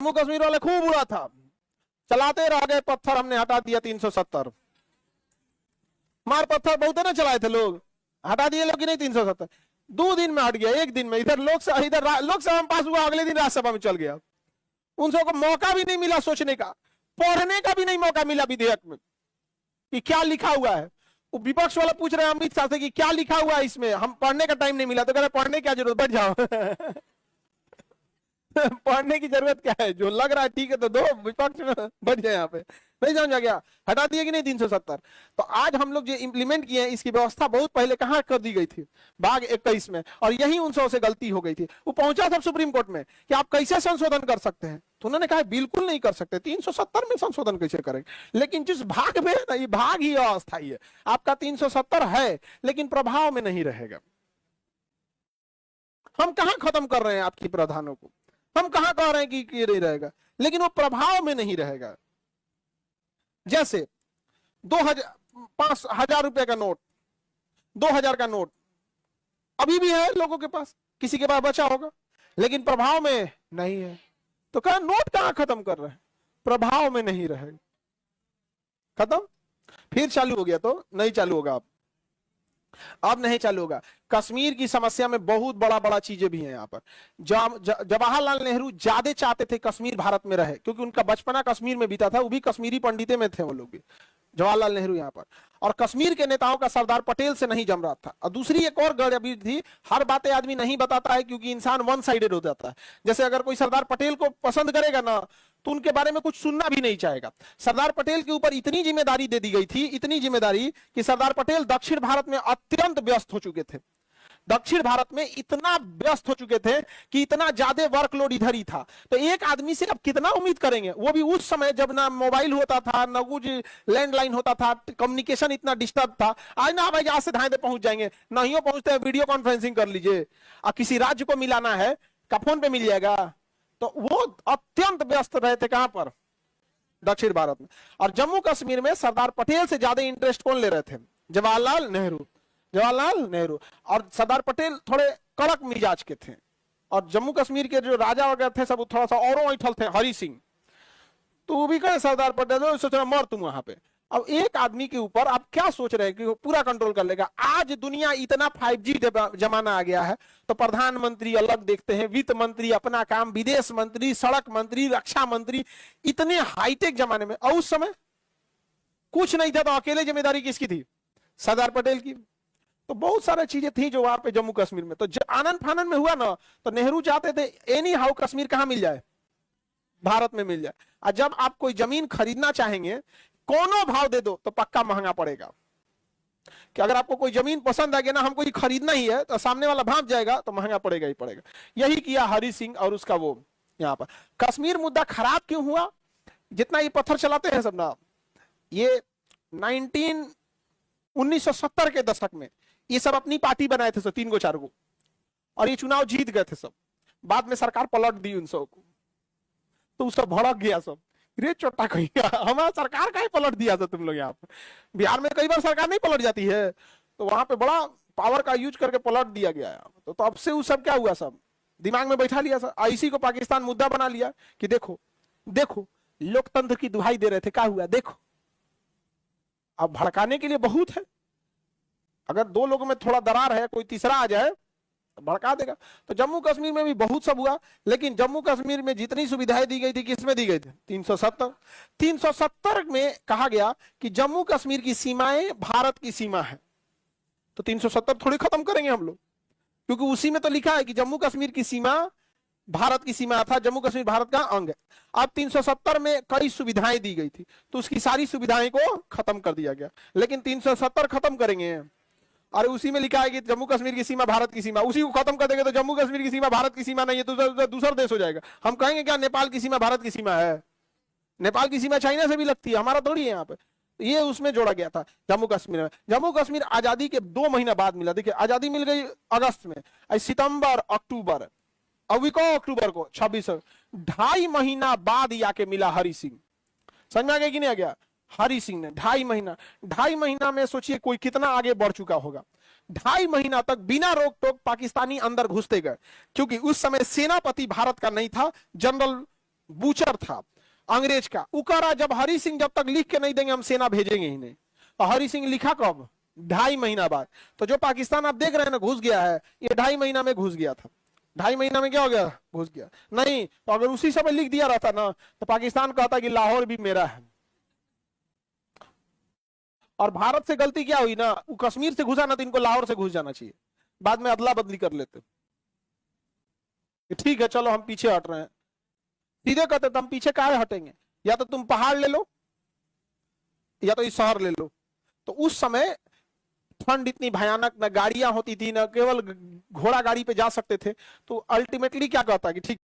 जम्मू कश्मीर वाले खूब उड़ा था, चलाते रह गए पत्थर, हमने हटा दिया 370। मार पत्थर बहुत ना चलाए थे लोग, हटा दिए लोग कि नहीं 370। 2 दिन में हट गया, 1 दिन में। इधर लोकसभा में पास हुआ, अगले दिन राज्यसभा में चल गया। उन सबको मौका भी नहीं मिला सोचने का, पढ़ने का भी नहीं मौका मिला विधेयक में कि क्या लिखा हुआ है। वो विपक्ष वाला पूछ रहे हैं अमित शाह से कि क्या लिखा हुआ है इसमें, हम पढ़ने का टाइम नहीं मिला। तो कह रहे पढ़ने की क्या जरूरत, बैठ जाओ। पढ़ने की जरूरत क्या है, जो लग रहा है ठीक है तो दो, विपक्ष में बैठ जाए यहाँ पे। नहीं समझा गया, हटा दिए कि नहीं 370। तो आज हम लोग जो इंप्लीमेंट किए हैं, इसकी व्यवस्था बहुत पहले कहां कर दी गई थी, भाग 21 में, और यही उन से गलती हो गई थी। वो पहुंचा था सुप्रीम कोर्ट में कि आप कैसे संशोधन कर सकते हैं, तो उन्होंने कहा बिल्कुल नहीं कर सकते, 370 में संशोधन कैसे करेंगे। लेकिन जिस भाग में है ना, ये भाग ही अस्थायी है। आपका 370 है लेकिन प्रभाव में नहीं रहेगा। हम कहां खत्म कर रहे हैं आपकी प्रावधानों को, हम कहां कह रहे हैं कि ये नहीं रहेगा, लेकिन वो प्रभाव में नहीं रहेगा। जैसे 5,000 रुपए का नोट, 2,000 का नोट अभी भी है लोगों के पास, किसी के पास बचा होगा, लेकिन प्रभाव में नहीं है। तो कहा नोट कहां खत्म कर रहे हैं, प्रभाव में नहीं रहेगा, खत्म। फिर चालू हो गया तो नहीं चालू होगा, अब नहीं चालू होगा। कश्मीर की समस्या में बहुत बड़ा बड़ा चीजें भी हैं यहाँ पर। जवाहरलाल नेहरू ज्यादा चाहते थे कश्मीर भारत में रहे, क्योंकि उनका बचपना कश्मीर में बीता था, वो भी कश्मीरी पंडिते में थे वो लोग भी, जवाहरलाल नेहरू यहाँ पर। और कश्मीर के नेताओं का सरदार पटेल से नहीं जम रहा था। और दूसरी एक और गड़बड़ी थी, हर बातें आदमी नहीं बताता है क्योंकि इंसान वन साइडेड हो जाता है। जैसे अगर कोई सरदार पटेल को पसंद करेगा ना, तो उनके बारे में कुछ सुनना भी नहीं चाहेगा। सरदार पटेल के ऊपर इतनी जिम्मेदारी दे दी गई थी, इतनी जिम्मेदारी कि सरदार पटेल दक्षिण भारत में अत्यंत व्यस्त हो चुके थे। दक्षिण भारत में इतना व्यस्त हो चुके थे कि इतना ज्यादा वर्कलोड इधर ही था। तो एक आदमी से अब कितना उम्मीद करेंगे, वो भी उस समय जब ना मोबाइल होता था, ना कुछ लैंडलाइन होता था, कम्युनिकेशन इतना डिस्टर्ब था। आज ना भाई यहाँ से धाए पहुंच जाएंगे, नहीं पहुंचते, वीडियो कॉन्फ्रेंसिंग कर लीजिए। और किसी राज्य को मिलाना है का फोन पे मिल जाएगा। तो वो अत्यंत व्यस्त रहे थे कहां पर, दक्षिण भारत में। और जम्मू कश्मीर में सरदार पटेल से ज्यादा इंटरेस्ट कौन ले रहे थे, जवाहरलाल नेहरू। जवाहरलाल नेहरू और सरदार पटेल थोड़े कड़क मिजाज के थे, और जम्मू कश्मीर के जो राजा वगैरह थे सब थोड़ा सा और ऐठल थे, हरि सिंह। तो वो भी कहे सरदार पटेल सोच रहे मर तुम वहां पे। अब एक आदमी के ऊपर आप क्या सोच रहे हैं कि वो पूरा कंट्रोल कर लेगा। आज दुनिया इतना 5G जमाना आ गया है, तो प्रधानमंत्री अलग देखते हैं, वित्त मंत्री अपना काम, विदेश मंत्री, सड़क मंत्री, रक्षा मंत्री, इतने हाईटेक जमाने में। और उस समय कुछ नहीं था, तो अकेले जिम्मेदारी किसकी थी, सरदार पटेल की। तो बहुत सारी चीजें थी जो वहां पे जम्मू कश्मीर में। तो आनंद फानंद में हुआ ना, तो नेहरू चाहते थे एनी हाउ कश्मीर कहां मिल जाए, भारत में मिल जाए। और जब आप कोई जमीन खरीदना चाहेंगे, कोनो भाव दे दो तो पक्का महंगा पड़ेगा। कि अगर आपको कोई जमीन पसंद आ गया ना, हमको ये खरीदना ही है, तो सामने वाला भाग जाएगा तो महंगा पड़ेगा ही पड़ेगा। यही किया हरि सिंह और उसका वो यहाँ पर। कश्मीर मुद्दा खराब क्यों हुआ, जितना ये पत्थर चलाते हैं सब ना, ये 1970 के दशक में ये सब अपनी पार्टी बनाए थे सब, 3 को 4 को, और ये चुनाव जीत गए थे सब। बाद में सरकार पलट दी उन सबको, तो उसका भड़क गया सब, रे चोटा कहीं हमारा सरकार का ही पलट दिया था तुम लोग। यहाँ पे बिहार में कई बार सरकार नहीं पलट जाती है, तो वहां पे बड़ा पावर का यूज करके पलट दिया गया है। तो अब से वो सब क्या हुआ, सब दिमाग में बैठा लिया सब। इसी को पाकिस्तान मुद्दा बना लिया कि देखो देखो लोकतंत्र की दुहाई दे रहे थे, क्या हुआ देखो। अब भड़काने के लिए बहुत है, अगर 2 लोगों में थोड़ा दरार है, कोई तीसरा आ जाए तो भड़का देगा। तो जम्मू कश्मीर में भी बहुत सब हुआ, लेकिन जम्मू कश्मीर में जितनी सुविधाएं दी गई थी, किसमें दी गई थी, 370 में कहा गया कि जम्मू कश्मीर की सीमाएं भारत की सीमा है। तो 370 थोड़ी खत्म करेंगे हम लोग, क्योंकि उसी में तो लिखा है कि जम्मू कश्मीर की सीमा भारत की सीमा था, जम्मू कश्मीर भारत का अंग है। अब 370 में कई सुविधाएं दी गई थी, तो उसकी सारी सुविधाएं को खत्म कर दिया गया। लेकिन 370 खत्म करेंगे, और उसी में लिखा है कि जम्मू कश्मीर की सीमा भारत की सीमा, उसी को खत्म कर देंगे तो जम्मू कश्मीर की सीमा भारत की सीमा नहीं है, तो दूसरा देश हो जाएगा। हम कहेंगे क्या नेपाल की सीमा भारत की सीमा है, नेपाल की सीमा चाइना से भी लगती है, हमारा थोड़ी है यहाँ पे। ये उसमें जोड़ा गया था जम्मू कश्मीर में। जम्मू कश्मीर आजादी के 2 महीना बाद मिला। देखिए आजादी मिल गई अगस्त में, सितंबर अक्टूबर, अक्टूबर को 26, 2.5 महीना बाद आके मिला हरि सिंह। समझ में आ गया कि नहीं आ गया, हरि सिंह ने 2.5 महीना में सोचिए कोई कितना आगे बढ़ चुका होगा। 2.5 महीना तक बिना रोक टोक पाकिस्तानी अंदर घुसते गए, क्योंकि उस समय सेनापति भारत का नहीं था, जनरल बूचर था अंग्रेज का, वो कह रहा जब हरि सिंह जब तक लिख के नहीं देंगे हम सेना भेजेंगे ही नहीं। तो हरि सिंह लिखा कब? 2.5 महीना बाद। तो जो पाकिस्तान आप देख रहे हैं ना घुस गया है, ये 2.5 महीना में घुस गया था। 2.5 महीना में क्या हो गया? घुस गया। नहीं तो अगर उसी समय लिख दिया रहता ना तो पाकिस्तान कहता कि लाहौर भी मेरा है। और भारत से गलती क्या हुई ना, वो कश्मीर से घुसा ना तो इनको लाहौर से घुस जाना चाहिए, बाद में अदला बदली कर लेते। ठीक है चलो हम पीछे हट रहे हैं, सीधे कहते तो हम पीछे काहे हटेंगे, या तो तुम पहाड़ ले लो या तो इस शहर ले लो। तो उस समय ठंड इतनी भयानक, न गाड़ियां होती थी, न केवल घोड़ा गाड़ी पे जा सकते थे। तो अल्टीमेटली क्या कहता कि ठीक